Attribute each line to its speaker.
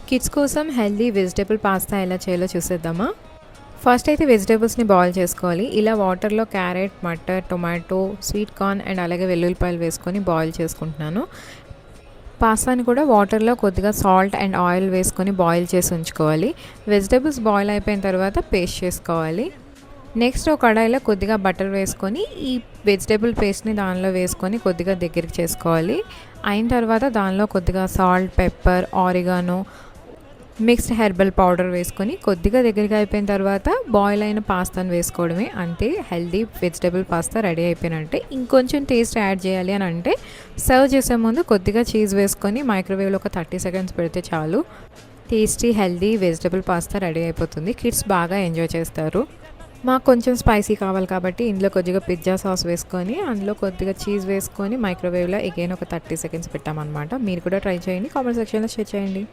Speaker 1: Kids కోసం healthy vegetable pasta ఎలా చేయాలో చూసేద్దామా. ఫస్ట్ అయితే వెజిటేబుల్స్ని బాయిల్ చేసుకోవాలి. ఇలా వాటర్లో carrot, matar, tomato, sweet corn and అలాగే వెల్లుల్లిపాయలు వేసుకొని బాయిల్ చేసుకుంటున్నాను. పాస్తాని కూడా వాటర్లో కొద్దిగా సాల్ట్ అండ్ ఆయిల్ వేసుకొని బాయిల్ చేసి ఉంచుకోవాలి. వెజిటేబుల్స్ బాయిల్ అయిపోయిన తర్వాత పేస్ట్ చేసుకోవాలి. నెక్స్ట్ ఒక కడాయిలో కొద్దిగా బటర్ వేసుకొని ఈ వెజిటేబుల్ పేస్ట్ని దానిలో వేసుకొని కొద్దిగా దగ్గరికి చేసుకోవాలి. అయిన తర్వాత దానిలో కొద్దిగా salt, pepper, oregano, mixed herbal powder వేసుకొని కొద్దిగా దగ్గరికి అయిపోయిన తర్వాత బాయిల్ అయిన పాస్తాను వేసుకోవడమే. అంతే, హెల్దీ వెజిటేబుల్ పాస్తా రెడీ అయిపోయినట్టే. ఇంకొంచెం టేస్ట్ యాడ్ చేయాలి అని అంటే సర్వ్ చేసే ముందు కొద్దిగా చీజ్ వేసుకొని మైక్రోవేవ్లో ఒక 30 సెకండ్స్ పెడితే చాలు. Tasty healthy vegetable pasta ready అయిపోతుంది. కిడ్స్ బాగా ఎంజాయ్ చేస్తారు. మాకు కొంచెం స్పైసీ కావాలి కాబట్టి ఇందులో కొద్దిగా పిజ్జా సాస్ వేసుకొని అందులో కొద్దిగా చీజ్ వేసుకొని మైక్రోవేవ్లో అగైన్ ఒక 30 సెకండ్స్ పెట్టామన్నమాట. మీరు కూడా ట్రై చేయండి. కామెంట్ సెక్షన్లో షేర్ చేయండి.